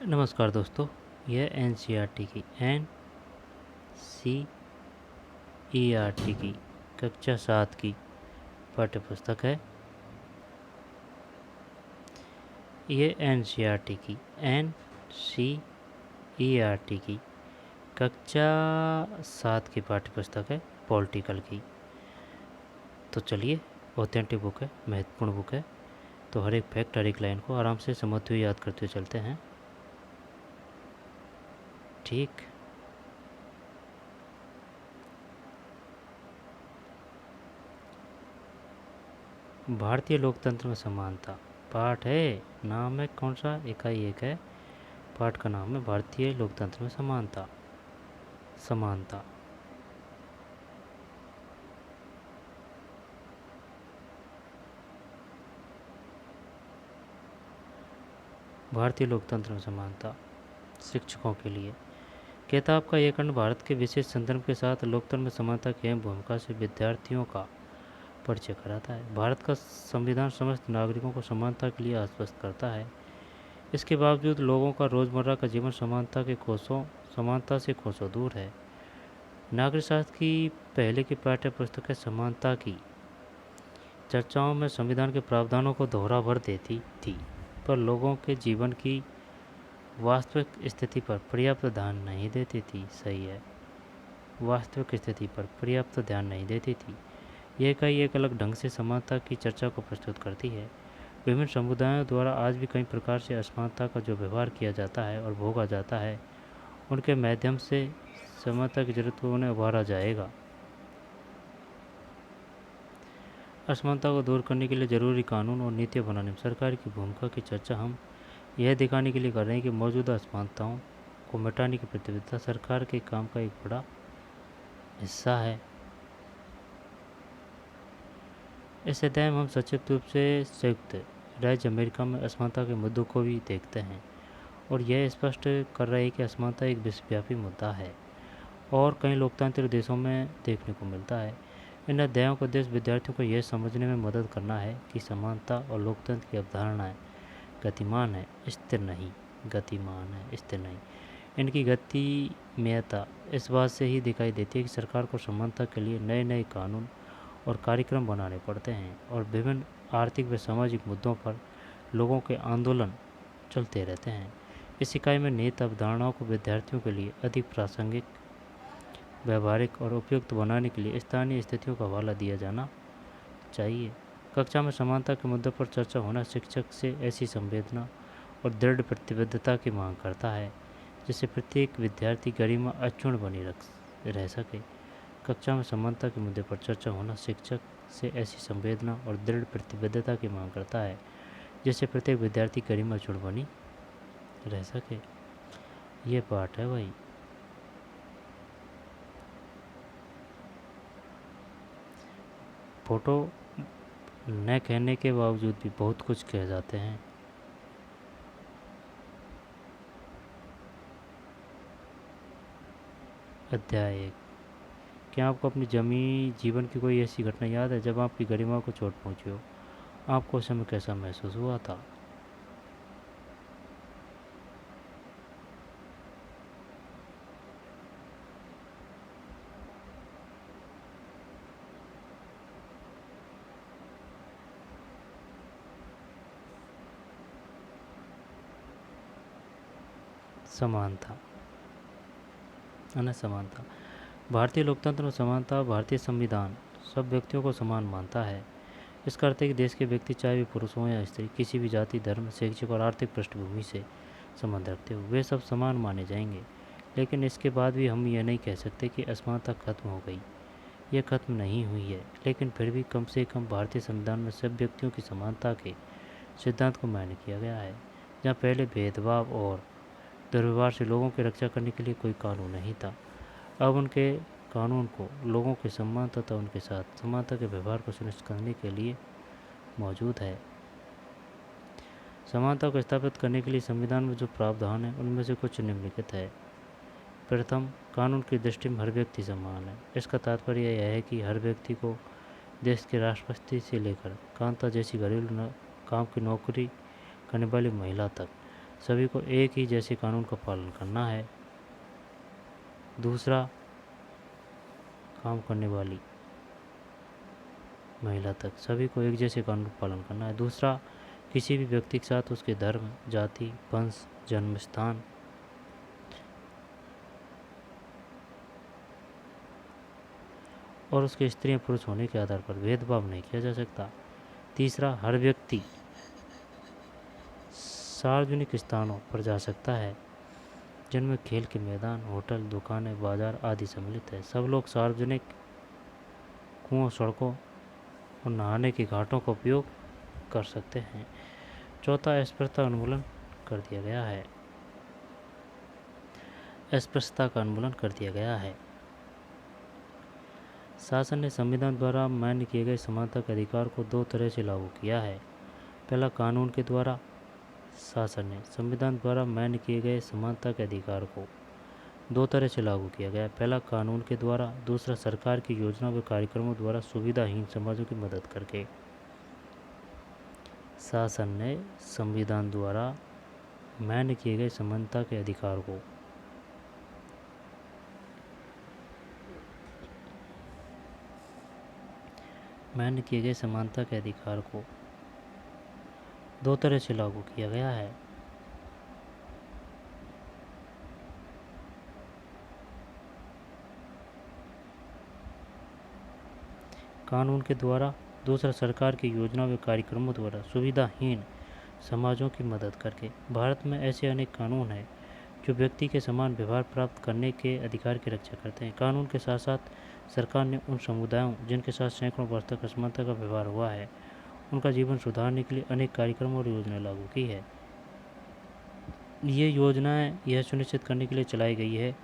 नमस्कार दोस्तों, यह एनसीईआरटी की एनसीईआरटी की कक्षा 7 की पाठ्यपुस्तक है। ये एनसीईआरटी की एनसीईआरटी की कक्षा 7 की पाठ्यपुस्तक है पॉलिटिकल की। तो चलिए, ऑथेंटिक बुक है, महत्वपूर्ण बुक है। तो हर एक फैक्ट, हर एक लाइन को आराम से समझते हुए याद करते हुए चलते हैं। ठीक। भारतीय लोकतंत्र में समानता पाठ है। नाम है कौन सा? इकाई एक है। पाठ का नाम है भारतीय लोकतंत्र में समानता। समानता। भारतीय लोकतंत्र में समानता शिक्षकों के लिए। किताब का यह खंड भारत के विशेष संदर्भ के साथ लोकतंत्र में समानता की अहम भूमिका से विद्यार्थियों का परिचय कराता है। भारत का संविधान समस्त नागरिकों को समानता के लिए आश्वस्त करता है। इसके बावजूद लोगों का रोजमर्रा का जीवन समानता से कोसों दूर है। नागरिक शास्त्र की पहले की पाठ्य पुस्तक है समानता की चर्चाओं में संविधान के प्रावधानों को दोहरा भर देती थी, पर लोगों के जीवन की वास्तविक स्थिति पर पर्याप्त ध्यान नहीं देती थी। सही है, वास्तविक स्थिति पर पर्याप्त ध्यान नहीं देती थी। यह कई एक अलग ढंग से समानता की चर्चा को प्रस्तुत करती है। विभिन्न समुदायों द्वारा आज भी कई प्रकार से असमानता का जो व्यवहार किया जाता है और भोगा जाता है, उनके माध्यम से समानता की जरूरत को उन्हें उभारा जाएगा। असमानता को दूर करने के लिए ज़रूरी कानून और नीतियाँ बनाने में सरकार की भूमिका की चर्चा हम यह दिखाने के लिए कर रहे हैं कि मौजूदा असमानताओं को मिटाने की प्रतिबद्धता सरकार के काम का एक बड़ा हिस्सा है। इस अध्याय में हम संक्षिप्त रूप से संयुक्त राज्य अमेरिका में असमानता के मुद्दों को भी देखते हैं और यह स्पष्ट कर रहे हैं कि असमानता एक विश्वव्यापी मुद्दा है और कई लोकतांत्रिक देशों में देखने को मिलता है। इन अध्यायों का उद्देश्य विद्यार्थियों को यह समझने में मदद करना है कि समानता और लोकतंत्र की अवधारणाएं गतिमान है, स्थिर नहीं। गतिमान है, स्थिर नहीं। इनकी गतिमयता इस बात से ही दिखाई देती है कि सरकार को समानता के लिए नए नए कानून और कार्यक्रम बनाने पड़ते हैं और विभिन्न आर्थिक व सामाजिक मुद्दों पर लोगों के आंदोलन चलते रहते हैं। इस इकाई में निहित अवधारणाओं को विद्यार्थियों के लिए अधिक प्रासंगिक, व्यावहारिक और उपयुक्त बनाने के लिए स्थानीय स्थितियों का हवाला दिया जाना चाहिए। कक्षा में समानता के मुद्दे पर चर्चा होना शिक्षक से ऐसी संवेदना और दृढ़ प्रतिबद्धता की मांग करता है जिससे प्रत्येक विद्यार्थी गरिमा अक्षुण्ण बनी रह सके। कक्षा में समानता के मुद्दे पर चर्चा होना शिक्षक से ऐसी संवेदना और दृढ़ प्रतिबद्धता की मांग करता है जिससे प्रत्येक विद्यार्थी गरिमा अक्षुण्ण बनी रह सके। ये पाठ है भाई। फोटो न कहने के बावजूद भी बहुत कुछ कह जाते हैं। अध्याय 1। क्या आपको अपनी जीवन की कोई ऐसी घटना याद है जब आपकी गरिमा को चोट पहुंची हो? आपको उस समय कैसा महसूस हुआ था? समानता, समानता। भारतीय लोकतंत्र में समानता भारतीय संविधान सब व्यक्तियों को समान मानता है। इसका अर्थ है कि देश के व्यक्ति, चाहे वे पुरुष हों या स्त्री, किसी भी जाति, धर्म, शैक्षिक और आर्थिक पृष्ठभूमि से संबंध रखते हो, वे सब समान माने जाएंगे। लेकिन इसके बाद भी हम यह नहीं कह सकते कि असमानता खत्म हो गई। यह खत्म नहीं हुई है, लेकिन फिर भी कम से कम भारतीय संविधान में सब व्यक्तियों की समानता के सिद्धांत को मान्य किया गया है। जहाँ पहले भेदभाव और दुर्व्यवहार से लोगों की रक्षा करने के लिए कोई कानून नहीं था, अब उनके कानून को लोगों के सम्मान तथा उनके साथ समानता के व्यवहार को सुनिश्चित करने के लिए मौजूद है। समानता को स्थापित करने के लिए संविधान में जो प्रावधान है उनमें से कुछ निम्नलिखित है। प्रथम, कानून की दृष्टि में हर व्यक्ति समान है। इसका तात्पर्य यह है कि हर व्यक्ति को देश के राष्ट्रपति से लेकर कांता जैसी घरेलू काम की नौकरी करने वाली महिला तक सभी को एक ही जैसे कानून का पालन करना है। दूसरा, काम करने वाली महिला तक सभी को एक जैसे कानून का पालन करना है। दूसरा, किसी भी व्यक्ति के साथ उसके धर्म, जाति, वंश, जन्म स्थान और उसके स्त्री या पुरुष होने के आधार पर भेदभाव नहीं किया जा सकता। तीसरा, हर व्यक्ति सार्वजनिक स्थानों पर जा सकता है जिनमें खेल के मैदान, होटल, दुकानें, बाजार आदि सम्मिलित है। सब लोग सार्वजनिक कुओं, सड़कों और नहाने के घाटों का उपयोग कर सकते हैं। चौथा, अस्पृश्यता उन्मूलन कर दिया गया है। अस्पृश्यता का उन्मूलन कर दिया गया है। शासन ने संविधान द्वारा मान्य किए गए समानता के अधिकार को दो तरह से लागू किया है। पहला, कानून के द्वारा। शासन ने संविधान द्वारा मान्य किए गए समानता के अधिकार को दो तरह से लागू किया गया। पहला, कानून के द्वारा। दूसरा, सरकार की योजना व कार्यक्रमों द्वारा सुविधाहीन समाजों की मदद करके। शासन ने संविधान द्वारा मान्य किए गए समानता के अधिकार को दो तरह से लागू किया गया है। कानून के द्वारा। दूसरा, सरकार की योजना व कार्यक्रमों द्वारा सुविधाहीन समाजों की मदद करके। भारत में ऐसे अनेक कानून हैं जो व्यक्ति के समान व्यवहार प्राप्त करने के अधिकार की रक्षा करते हैं। कानून के साथ साथ सरकार ने उन समुदायों जिनके साथ सैकड़ों वर्ष तक असमानता का व्यवहार हुआ है, उनका जीवन सुधारने के लिए अनेक कार्यक्रम और योजनाएं लागू की है। ये योजनाएं यह सुनिश्चित करने के लिए चलाई गई है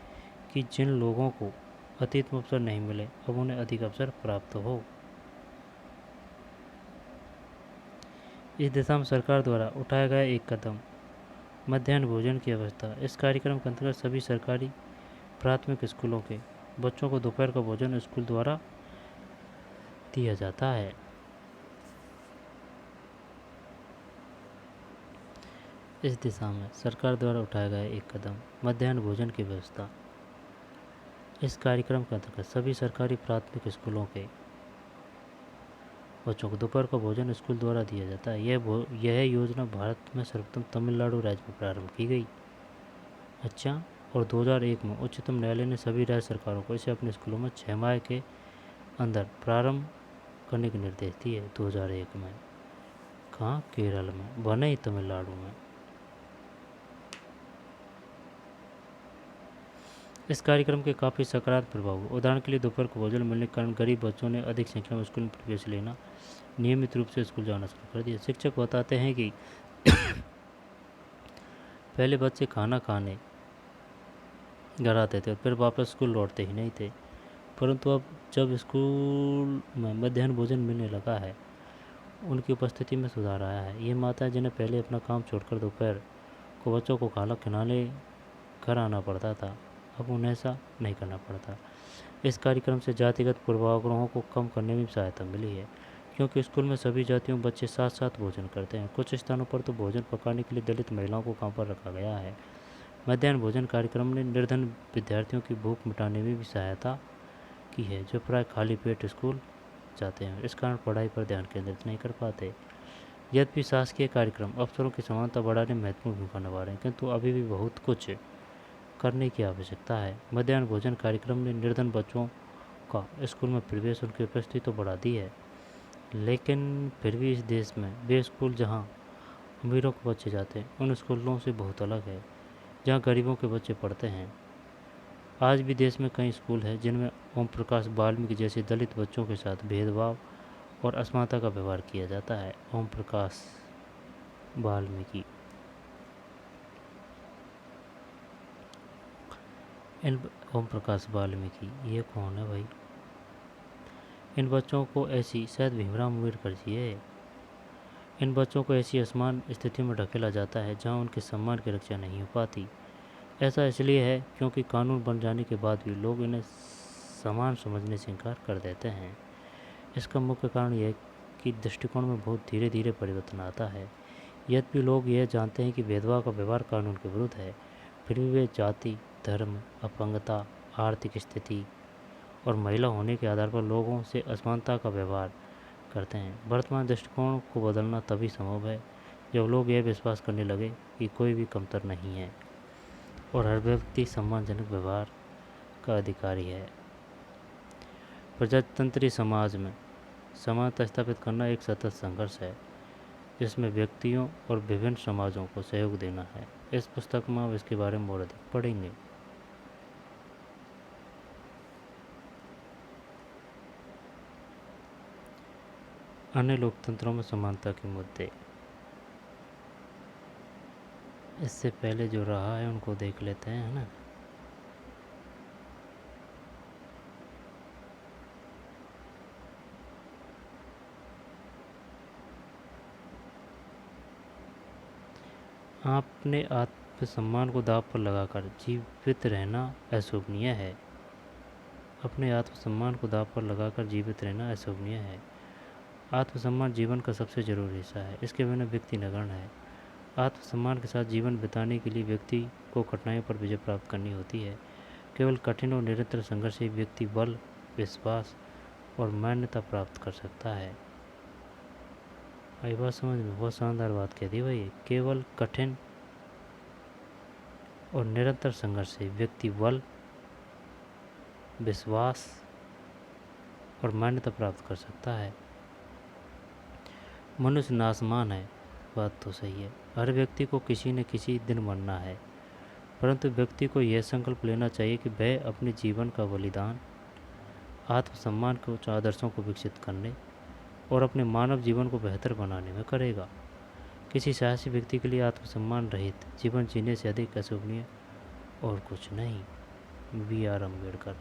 कि जिन लोगों को अतीत में अवसर नहीं मिले, अब उन्हें अधिक अवसर प्राप्त हो। इस दिशा में सरकार द्वारा उठाया गया एक कदम मध्याह्न भोजन की व्यवस्था। इस कार्यक्रम के अंतर्गत सभी सरकारी प्राथमिक स्कूलों के बच्चों को दोपहर का भोजन स्कूल द्वारा दिया जाता है। इस दिशा में सरकार द्वारा उठाया गया एक कदम मध्याह्न भोजन की व्यवस्था। इस कार्यक्रम के अंतर्गत सभी सरकारी प्राथमिक स्कूलों के बच्चों को दोपहर का भोजन स्कूल द्वारा दिया जाता है। यह योजना भारत में सर्वप्रथम तमिलनाडु राज्य में प्रारंभ की गई। अच्छा, और 2001 में उच्चतम न्यायालय ने सभी राज्य सरकारों को इसे अपने स्कूलों में 6 माह के अंदर प्रारंभ करने के निर्देश दिए। 2001 में कहाँ? केरल में, बने ही तमिलनाडु में। इस कार्यक्रम के काफ़ी सकारात्मक प्रभाव हुए। उदाहरण के लिए दोपहर को भोजन मिलने के कारण गरीब बच्चों ने अधिक संख्या में स्कूल में प्रवेश लेना, नियमित रूप से स्कूल जाना शुरू कर दिया। शिक्षक बताते हैं कि पहले बच्चे खाना खाने घर आते थे और फिर वापस स्कूल लौटते ही नहीं थे, परंतु अब जब स्कूल में मध्याह्न भोजन मिलने लगा है, उनकी उपस्थिति में सुधार आया है। ये माताएं जिन्हें पहले अपना काम छोड़कर दोपहर को बच्चों को खाना खिलाने घर आना पड़ता था, अब उन्हें ऐसा नहीं करना पड़ता। इस कार्यक्रम से जातिगत पूर्वाग्रहों को कम करने में सहायता मिली है, क्योंकि स्कूल में सभी जातियों बच्चे साथ साथ भोजन करते हैं। कुछ स्थानों पर तो भोजन पकाने के लिए दलित महिलाओं को काम पर रखा गया है। मध्याह्न भोजन कार्यक्रम ने निर्धन विद्यार्थियों की भूख मिटाने में भी सहायता की है, जो प्राय खाली पेट स्कूल जाते हैं, इस कारण पढ़ाई पर ध्यान केंद्रित नहीं कर पाते। यद्यपि शासकीय कार्यक्रम अवसरों की समानता बढ़ाने में महत्वपूर्ण भूमिका निभा रहे हैं, किंतु अभी भी बहुत कुछ करने की आवश्यकता है। मध्याह्न भोजन कार्यक्रम ने निर्धन बच्चों का स्कूल में प्रवेश, उनकी उपस्थिति तो बढ़ा दी है, लेकिन फिर भी इस देश में वे स्कूल जहां अमीरों के बच्चे जाते हैं, उन स्कूलों से बहुत अलग है जहां गरीबों के बच्चे पढ़ते हैं। आज भी देश में कई स्कूल हैं जिनमें ओम प्रकाश वाल्मीकि जैसे दलित बच्चों के साथ भेदभाव और असमानता का व्यवहार किया जाता है। ओम प्रकाश वाल्मीकि, ओम प्रकाश वाल्मीकि ये कौन है भाई? इन बच्चों को ऐसी, शायद भीमराव अम्बेडकर जी है, इन बच्चों को ऐसी असमान स्थिति में ढकेला जाता है जहां उनके सम्मान की रक्षा नहीं हो पाती। ऐसा इसलिए है क्योंकि कानून बन जाने के बाद भी लोग इन्हें समान समझने से इनकार कर देते हैं। इसका मुख्य कारण यह है कि दृष्टिकोण में बहुत धीरे धीरे परिवर्तन आता है। यद्यपि लोग यह जानते हैं कि भेदभाव का व्यवहार कानून के विरुद्ध है, फिर भी वे जाति, धर्म, अपंगता, आर्थिक स्थिति और महिला होने के आधार पर लोगों से असमानता का व्यवहार करते हैं। वर्तमान दृष्टिकोण को बदलना तभी संभव है जब लोग यह विश्वास करने लगे कि कोई भी कमतर नहीं है और हर व्यक्ति सम्मानजनक व्यवहार का अधिकारी है। प्रजातंत्री समाज में समानता स्थापित करना एक सतत संघर्ष है जिसमें व्यक्तियों और विभिन्न समाजों को सहयोग देना है। इस पुस्तक में हम इसके बारे में और अधिक पढ़ेंगे। अन्य लोकतंत्रों में समानता के मुद्दे। इससे पहले जो रहा है उनको देख लेते हैं, है ना। अपने आत्मसम्मान को दांव पर लगाकर जीवित रहना अशोभनीय है। अपने आत्मसम्मान को दांव पर लगाकर जीवित रहना अशोभनीय है। आत्मसम्मान जीवन का सबसे जरूरी हिस्सा है, इसके बिना व्यक्ति नगण्य है। आत्मसम्मान के साथ जीवन बिताने के लिए व्यक्ति को कठिनाइयों पर विजय प्राप्त करनी होती है। केवल कठिन और निरंतर संघर्ष से व्यक्ति बल, विश्वास और मान्यता प्राप्त कर सकता है। आई बात समझ में? बहुत शानदार बात कह दी भाई। केवल कठिन और निरंतर संघर्ष से व्यक्ति बल, विश्वास और मान्यता प्राप्त कर सकता है। मनुष्य नासमान है, बात तो सही है। हर व्यक्ति को किसी न किसी दिन मरना है, परंतु व्यक्ति को यह संकल्प लेना चाहिए कि वह अपने जीवन का बलिदान आत्मसम्मान के उच्च आदर्शों को विकसित करने और अपने मानव जीवन को बेहतर बनाने में करेगा। किसी साहसी व्यक्ति के लिए आत्मसम्मान रहित जीवन जीने से अधिक अशोभनीय और कुछ नहीं। B.R. अम्बेडकर।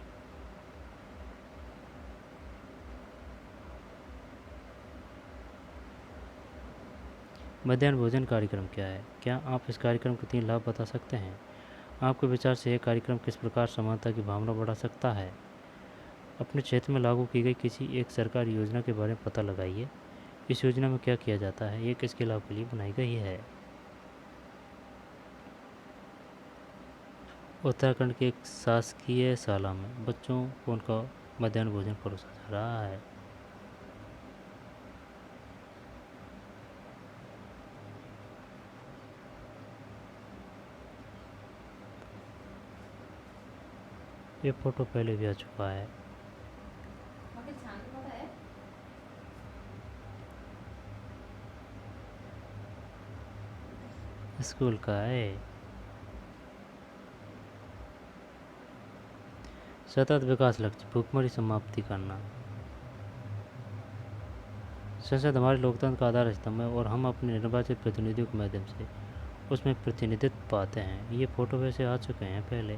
मध्याह्न भोजन कार्यक्रम क्या है? क्या आप इस कार्यक्रम के 3 लाभ बता सकते हैं? आपके विचार से यह कार्यक्रम किस प्रकार समानता की भावना बढ़ा सकता है? अपने क्षेत्र में लागू की गई किसी एक सरकारी योजना के बारे में पता लगाइए। इस योजना में क्या किया जाता है? ये किसके लाभ के लिए बनाई गई है? उत्तराखंड के एक शासकीय शाला में बच्चों को उनका मध्याह्न भोजन परोसा जा रहा है। ये फोटो पहले भी आ चुका है। स्कूल का है। सतत विकास लक्ष्य, भूखमरी समाप्ति करना। संसद हमारे लोकतंत्र का आधार स्तंभ है और हम अपने निर्वाचित प्रतिनिधियों के माध्यम से उसमें प्रतिनिधित्व पाते हैं। ये फोटो वैसे आ चुके हैं पहले।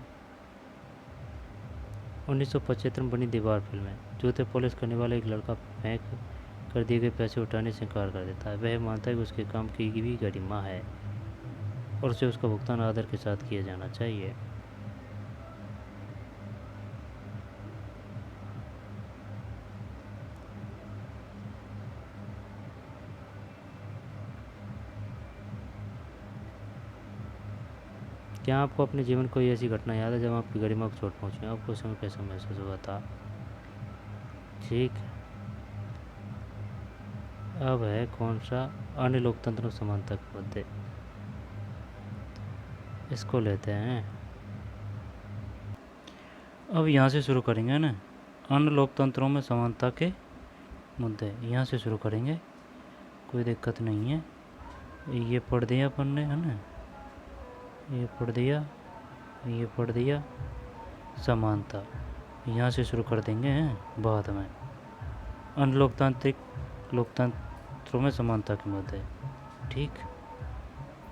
1975 में बनी दीवार फिल्म है। जूते पॉलिश करने वाला एक लड़का फेंक कर दिए गए पैसे उठाने से इनकार कर देता है। वह मानता है कि उसके काम की भी गरिमा है और उसे उसका भुगतान आदर के साथ किया जाना चाहिए। क्या आपको अपने जीवन कोई ऐसी घटना याद है जब आपकी गरिमा को चोट पहुंची? आपको उस समय कैसा महसूस हुआ था? ठीक। अब है कौन सा? अन्य लोकतंत्र में समानता के मुद्दे। इसको लेते हैं। अब यहाँ से शुरू करेंगे ना, अन्य लोकतंत्रों में समानता के मुद्दे। यहाँ से शुरू करेंगे, कोई दिक्कत नहीं है। ये पढ़ दिया अपन ने, है ना। ये पढ़ दिया, ये पढ़ दिया। समानता यहाँ से शुरू कर देंगे हैं बाद में। अन्य लोकतांत्रिक लोकतंत्रों में समानता के मुद्दे। ठीक।